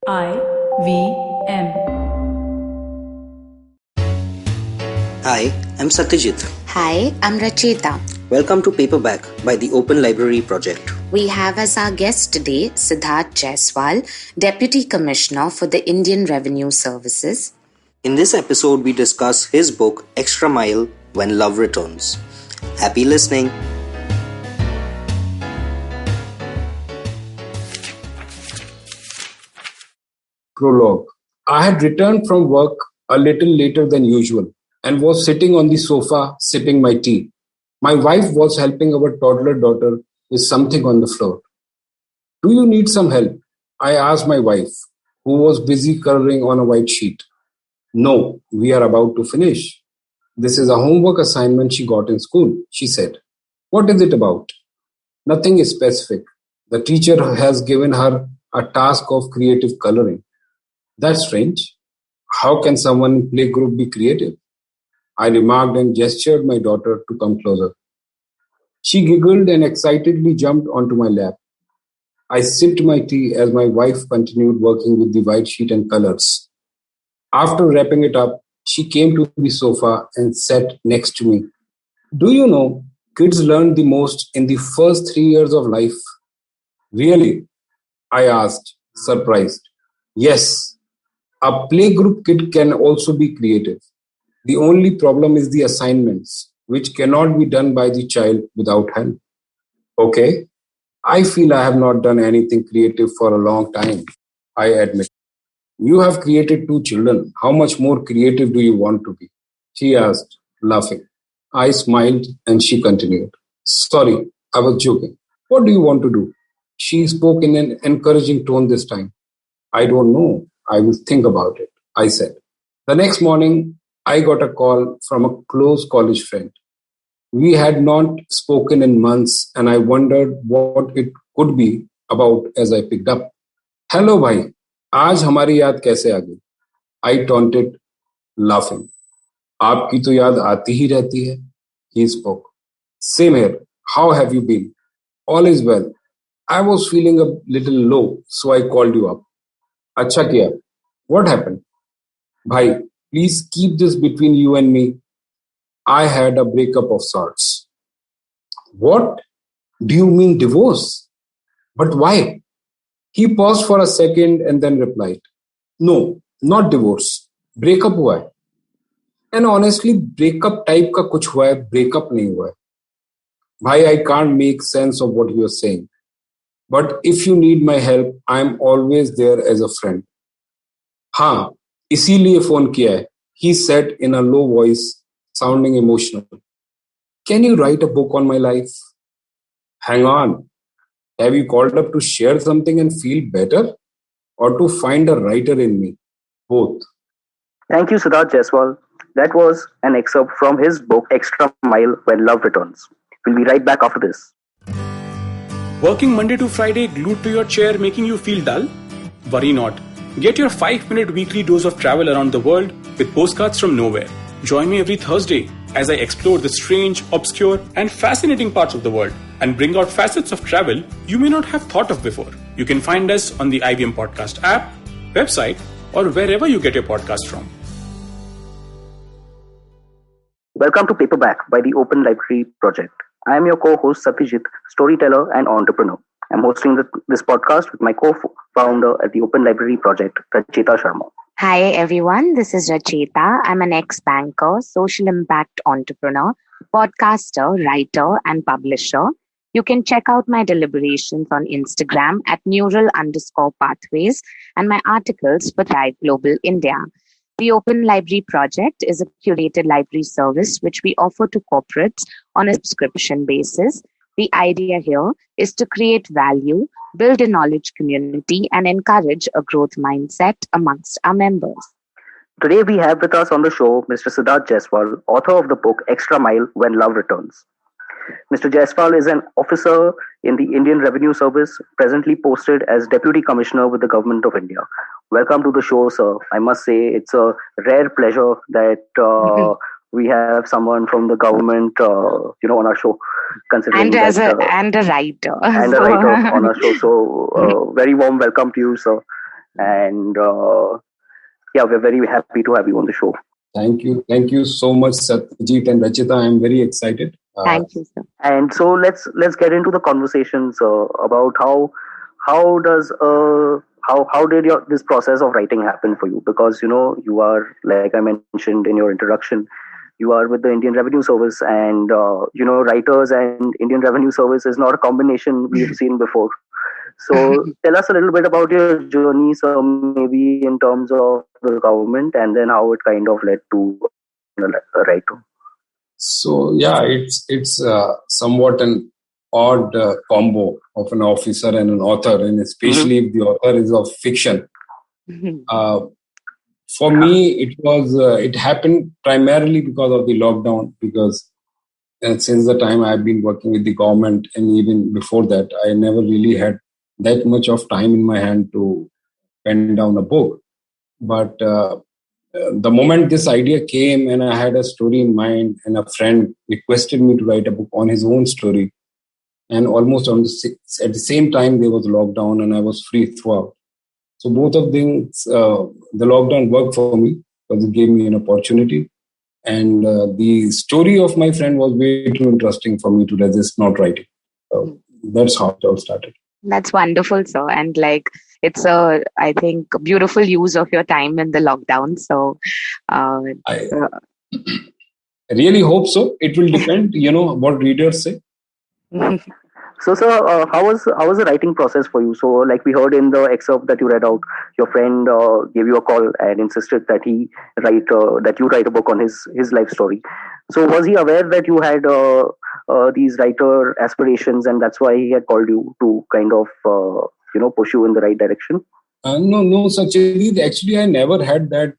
IVM. Hi, I'm Satyajit. Hi, I'm Rachita. Welcome to Paperback by the Open Library Project. We have as our guest today Sidharth Jaiswal, Deputy Commissioner for the Indian Revenue Services. In this episode, we discuss his book, Extra Mile When Love Returns. Happy listening. Prologue. I had returned from work a little later than usual and was sitting on the sofa sipping my tea. My wife was helping our toddler daughter with something on the floor. Do you need some help? I asked my wife, who was busy coloring on a white sheet. No, we are about to finish. This is a homework assignment she got in school, she said. What is it about? Nothing is specific. The teacher has given her a task of creative coloring. That's strange. How can someone in playgroup be creative? I remarked and gestured my daughter to come closer. She giggled and excitedly jumped onto my lap. I sipped my tea as my wife continued working with the white sheet and colors. After wrapping it up, she came to the sofa and sat next to me. Do you know, kids learn the most in the first 3 years of life? Really? I asked, surprised. Yes. A playgroup kid can also be creative. The only problem is the assignments, which cannot be done by the child without help. Okay, I feel I have not done anything creative for a long time, I admit. You have created 2 children. How much more creative do you want to be? She asked, laughing. I smiled and she continued. Sorry, I was joking. What do you want to do? She spoke in an encouraging tone this time. I don't know. I will think about it, I said. The next morning, I got a call from a close college friend. We had not spoken in months and I wondered what it could be about as I picked up. Hello, bhai. आज हमारी याद कैसे आ गई? I taunted, laughing. आपकी तो याद आती ही रहती है. He spoke. Same here. How have you been? All is well. I was feeling a little low, so I called you up. अच्छा किया. What happened? Bhai, please keep this between you and me. I had a breakup of sorts. What? Do you mean divorce? But why? He paused for a second and then replied, No, not divorce. Breakup हुआ है. And honestly, breakup type का कुछ हुआ है, breakup नहीं हुआ है. Bhai, I can't make sense of what you are saying. But if you need my help, I am always there as a friend. हाँ, इसीलिए फोन किया है. He said in a low voice, sounding emotional. Can you write a book on my life? Hang on. Have you called up to share something and feel better? Or to find a writer in me? Both. Thank you, Sidharth Jaiswal. That was an excerpt from his book, Extra Mile When Love Returns. We'll be right back after this. Working Monday to Friday glued to your chair making you feel dull? Worry not. Get your 5-minute weekly dose of travel around the world with postcards from nowhere. Join me every Thursday as I explore the strange, obscure, and fascinating parts of the world and bring out facets of travel you may not have thought of before. You can find us on the IVM Podcast app, website, or wherever you get your podcast from. Welcome to Paperback by the Open Library Project. I am your co-host Satyajit, storyteller and entrepreneur. I'm hosting this podcast with my co-founder at the Open Library Project, Rachita Sharma. Hi everyone, this is Rachita. I'm an ex-banker, social impact entrepreneur, podcaster, writer, and publisher. You can check out my deliberations on Instagram at neural_pathways and my articles for Thrive Global India. The Open Library Project is a curated library service which we offer to corporates on a subscription basis. The idea here is to create value, build a knowledge community, and encourage a growth mindset amongst our members. Today we have with us on the show Mr. Sidharth Jaiswal, author of the book Extra Mile When Love Returns. Mr. Jaiswal is an officer in the Indian Revenue Service, presently posted as Deputy Commissioner with the Government of India. Welcome to the show, sir. I must say it's a rare pleasure that we have someone from the government, on our show. Considering and a writer on our show. So very warm welcome to you, sir. And we're very happy to have you on the show. Thank you. Thank you so much, Satyajit and Rachita. I'm very excited. Thank you, sir. And so let's get into the conversations about how does how did this process of writing happen for you? Because you are, like I mentioned in your introduction, you are with the Indian Revenue Service, and writers and Indian Revenue Service is not a combination we've seen before. So tell us a little bit about your journey, so maybe in terms of the government, and then how it kind of led to a writer. So yeah, it's somewhat an odd combo of an officer and an author, and especially if the author is of fiction. For me, it happened primarily because of the lockdown. Because since the time I've been working with the government, and even before that, I never really had that much of time in my hand to pen down a book. But the moment this idea came and I had a story in mind, and a friend requested me to write a book on his own story, and almost at the same time there was lockdown and I was free throughout. So both of things, the lockdown worked for me because it gave me an opportunity. And the story of my friend was way too interesting for me to resist not writing. So that's how it all started. That's wonderful, sir. And it's I think, beautiful use of your time in the lockdown. So I really hope so. It will depend, what readers say. So, sir, how was the writing process for you? So, like we heard in the excerpt that you read out, your friend gave you a call and insisted that you write a book on his life story. So, was he aware that you had these writer aspirations, and that's why he had called you to kind of push you in the right direction? No, Sachit. Actually, I never had that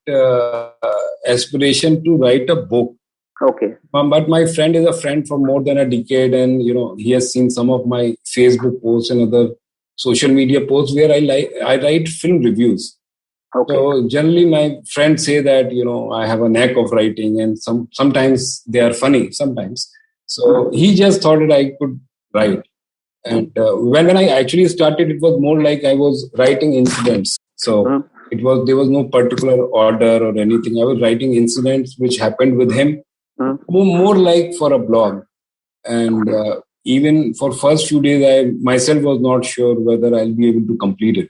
aspiration to write a book. Okay. But my friend is a friend for more than a decade, and he has seen some of my Facebook posts and other social media posts where I write film reviews. Okay. So generally, my friends say that I have a knack of writing, and sometimes they are funny. Sometimes, so he just thought that I could write. And when I actually started, it was more like I was writing incidents. So there was no particular order or anything. I was writing incidents which happened with him. More like for a blog. And even for first few days, I myself was not sure whether I'll be able to complete it.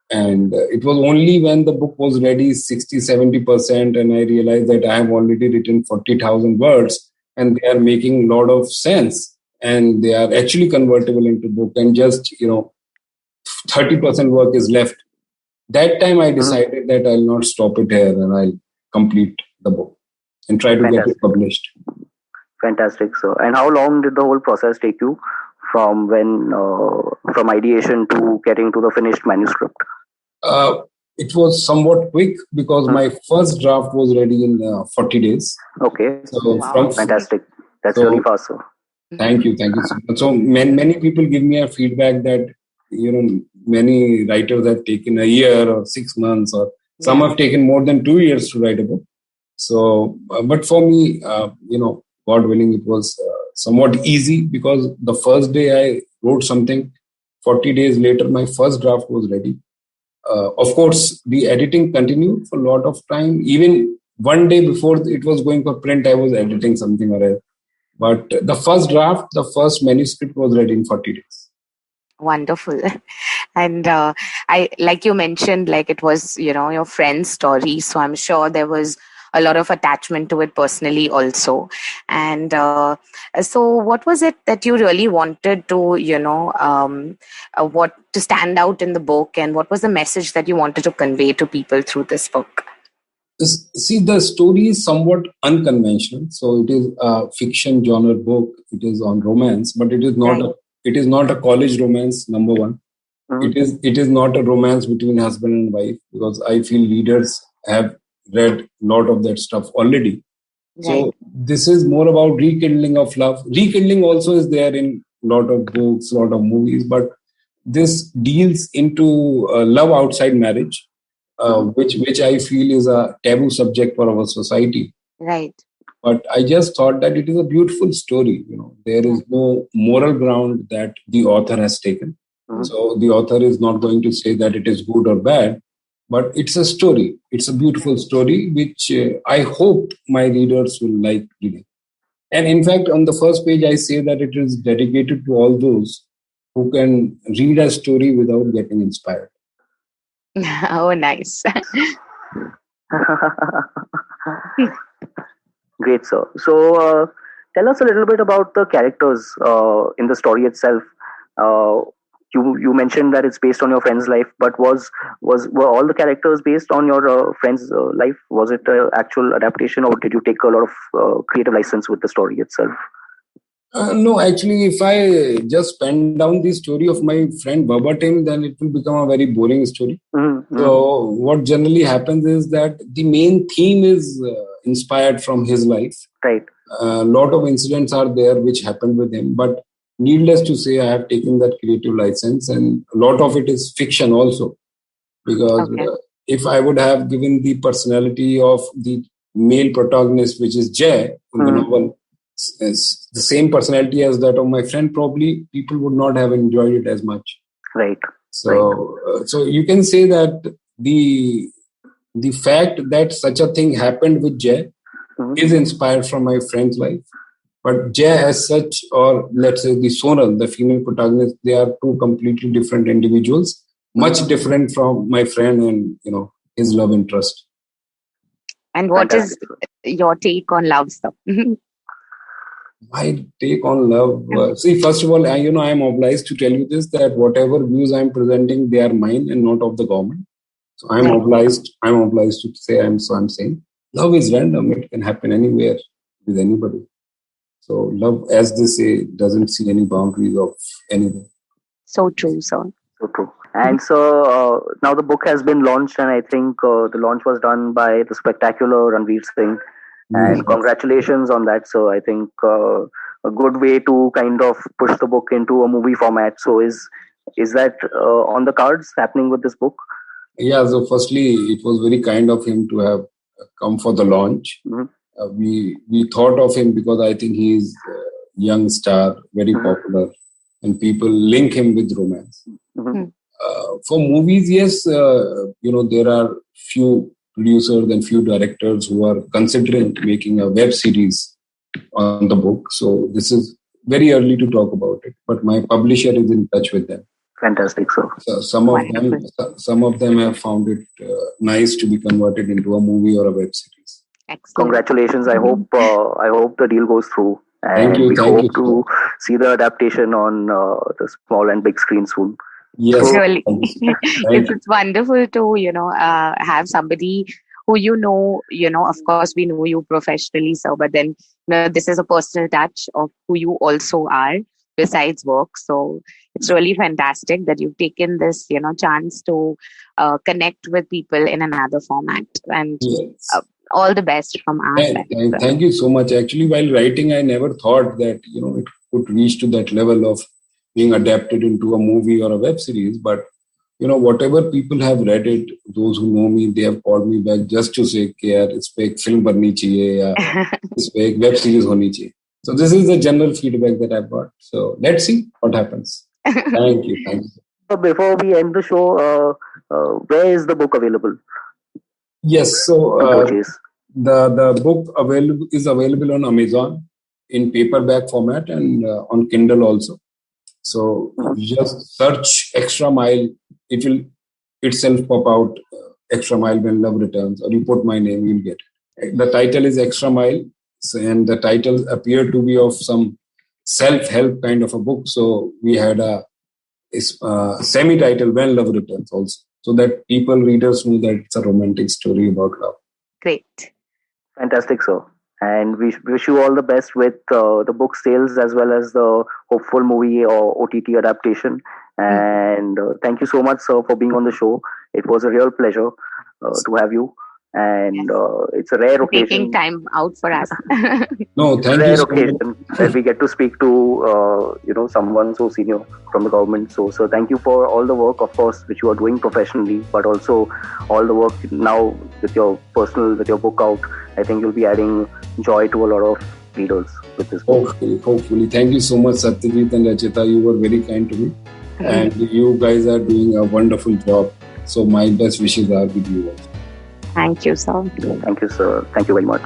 And it was only when the book was ready 60-70%, and I realized that I have already written 40,000 words, and they are making a lot of sense, and they are actually convertible into book, and just 30% work is left. That time I decided that I'll not stop it here, and I'll complete the book and try to get it published. Fantastic, sir. And how long did the whole process take you from ideation to getting to the finished manuscript? It was somewhat quick because my first draft was ready in 40 days. Okay. So fantastic. That's really fast, sir. Thank you so much. So many people give me a feedback that many writers have taken a year or 6 months, or some have taken more than 2 years to write a book. So, but for me, God willing, it was somewhat easy because the first day I wrote something, 40 days later, my first draft was ready. Of course, the editing continued for a lot of time. Even one day before it was going for print, I was editing something or other. But the first draft, the first manuscript was ready in 40 days. Wonderful. And I, like you mentioned, it was, your friend's story. So I'm sure there was a lot of attachment to it personally also. And so what was it that you really wanted to, to stand out in the book, and what was the message that you wanted to convey to people through this book? See, the story is somewhat unconventional. So it is a fiction genre book. It is on romance, but it is not a college romance, number one. It is not a romance between husband and wife, because I feel readers have read a lot of that stuff already. Right. So this is more about rekindling of love. Rekindling also is there in a lot of books, a lot of movies, but this deals into love outside marriage, which I feel is a taboo subject for our society. Right. But I just thought that it is a beautiful story. There is no moral ground that the author has taken. So the author is not going to say that it is good or bad. But it's a story. It's a beautiful story, which I hope my readers will like reading. And in fact, on the first page, I say that it is dedicated to all those who can read a story without getting inspired. Oh, nice. Great, sir. So, tell us a little bit about the characters in the story itself. Uh, you mentioned that it's based on your friend's life, but were all the characters based on your friend's life? Was it an actual adaptation, or did you take a lot of creative license with the story itself? No, actually, if I just pen down the story of my friend verbatim, then it will become a very boring story. Mm-hmm. So, what generally happens is that the main theme is inspired from his life. Right. A lot of incidents are there which happened with him, but needless to say, I have taken that creative license, and a lot of it is fiction also. Because if I would have given the personality of the male protagonist, which is Jay in the novel, as the same personality as that of my friend, probably people would not have enjoyed it as much. Right. So, so you can say that the fact that such a thing happened with Jay is inspired from my friend's life. But Jay as such, or let's say the Sonal, the female protagonist, they are two completely different individuals, much different from my friend and his love interest. And what is your take on love stuff? My take on love. See, first of all, I am obliged to tell you this, that whatever views I'm presenting, they are mine and not of the government. So I'm obliged to say, I'm saying love is random. It can happen anywhere with anybody. So love, as they say, doesn't see any boundaries of anything. So true, sir. So true. And so now the book has been launched, and I think the launch was done by the spectacular Ranveer Singh. And congratulations on that. So I think a good way to kind of push the book into a movie format. So is that on the cards happening with this book? Yeah. So firstly, it was very kind of him to have come for the launch. We thought of him because I think he is a young star, very popular, and people link him with romance. For movies, yes, there are few producers and few directors who are considering making a web series on the book. So this is very early to talk about it, but my publisher is in touch with them. Fantastic, sir. So some of them have found it nice to be converted into a movie or a web series. Excellent. Congratulations. I hope the deal goes through. And we hope to see the adaptation on the small and big screen soon. Yes, really. It's wonderful to have somebody who of course we know you professionally, sir, but then this is a personal touch of who you also are besides work. So it's really fantastic that you've taken this chance to connect with people in another format, and all the best from our side. Thank you so much. Actually, while writing, I never thought that it could reach to that level of being adapted into a movie or a web series. But whatever people have read it, those who know me, they have called me back just to say कि यार इस पे एक film बननी चाहिए या इस पे एक web series होनी चाहिए. So this is the general feedback that I've got. So let's see what happens. Thank you. Before we end the show, where is the book available? Yes, so the book is available on Amazon in paperback format and on Kindle also. So you just search Extra Mile, it will itself pop out Extra Mile When Love Returns, or you put my name, you'll get it. The title is Extra Mile, and the title appeared to be of some self-help kind of a book. So we had a semi-title When Love Returns also, so that readers know that it's a romantic story about love. Great. Fantastic, sir. And we wish you all the best with the book sales as well as the hopeful movie or OTT adaptation. And thank you so much, sir, for being on the show. It was a real pleasure to have you. And it's a rare occasion. Taking time out for us. No, thank you. Rare occasion that we get to speak to someone so senior from the government. So thank you for all the work, of course, which you are doing professionally, but also all the work now with your book out. I think you'll be adding joy to a lot of readers with this book. Hopefully. Thank you so much, Satyajit and Rachita. You were very kind to me. And you guys are doing a wonderful job. So my best wishes are with you all. Thank you, sir. Thank you, sir. Thank you very much.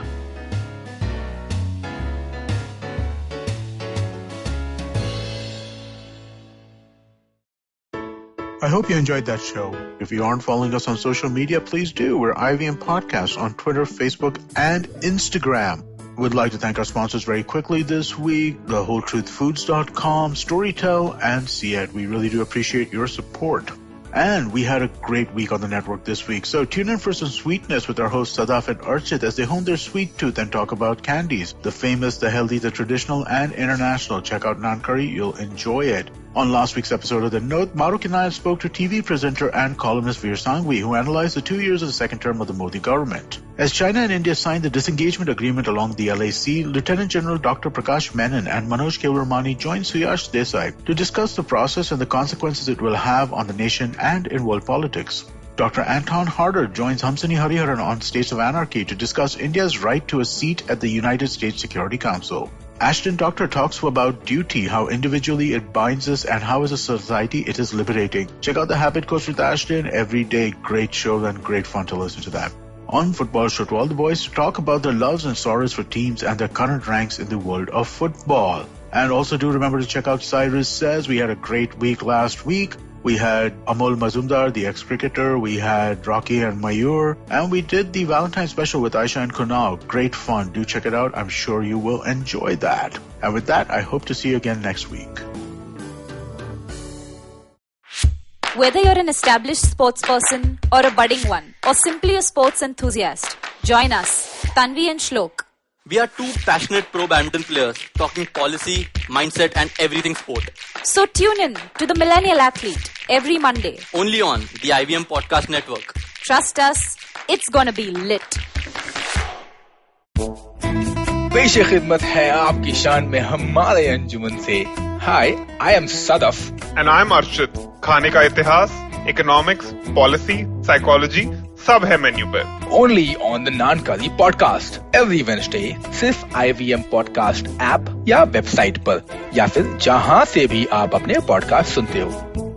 I hope you enjoyed that show. If you aren't following us on social media, please do. We're IVM Podcast on Twitter, Facebook, and Instagram. We'd like to thank our sponsors very quickly this week, thewholetruthfoods.com, Storytel, and CED. We really do appreciate your support. And we had a great week on the network this week. So tune in for some sweetness with our hosts Sadaf and Archit as they hone their sweet tooth and talk about candies. The famous, the healthy, the traditional, and international. Check out Naan Curry. You'll enjoy it. On last week's episode of The Note, Maruk and I spoke to TV presenter and columnist Veer Sanghvi, who analyzed the 2 years of the second term of the Modi government. As China and India signed the disengagement agreement along the LAC, Lieutenant General Dr. Prakash Menon and Manoj Kewalramani joined Suyash Desai to discuss the process and the consequences it will have on the nation and in world politics. Dr. Anton Harder joins Hamsini Hariharan on States of Anarchy to discuss India's right to a seat at the United States Security Council. Ashton Doctor talks about duty, how individually it binds us and how as a society it is liberating. Check out the Habit Coach with Ashton every day. Great show and great fun to listen to that. On Football Show, all the boys talk about their loves and sorrows for teams and their current ranks in the world of football. And also do remember to check out Cyrus Says. We had a great week last week. We had Amol Mazumdar, the ex-cricketer. We had Rocky and Mayur. And we did the Valentine's special with Aisha and Kunal. Great fun. Do check it out. I'm sure you will enjoy that. And with that, I hope to see you again next week. Whether you're an established sports person or a budding one, or simply a sports enthusiast, join us, Tanvi and Shlok. We are two passionate pro badminton players talking policy, mindset and everything sport. So tune in to The Millennial Athlete every Monday. Only on the IVM Podcast Network. Trust us, it's gonna be lit. पेश खिदमत है आपकी शान में हमारे अंजुमन से. Hi, I am Sadaf. And I'm Archit. खाने का इतिहास, economics, policy, psychology, सब है मेन्यू पे. Only on the Naan Curry podcast every Wednesday. सिर्फ IVM podcast ऐप या वेबसाइट पर या फिर जहां से भी आप अपने पॉडकास्ट सुनते हो.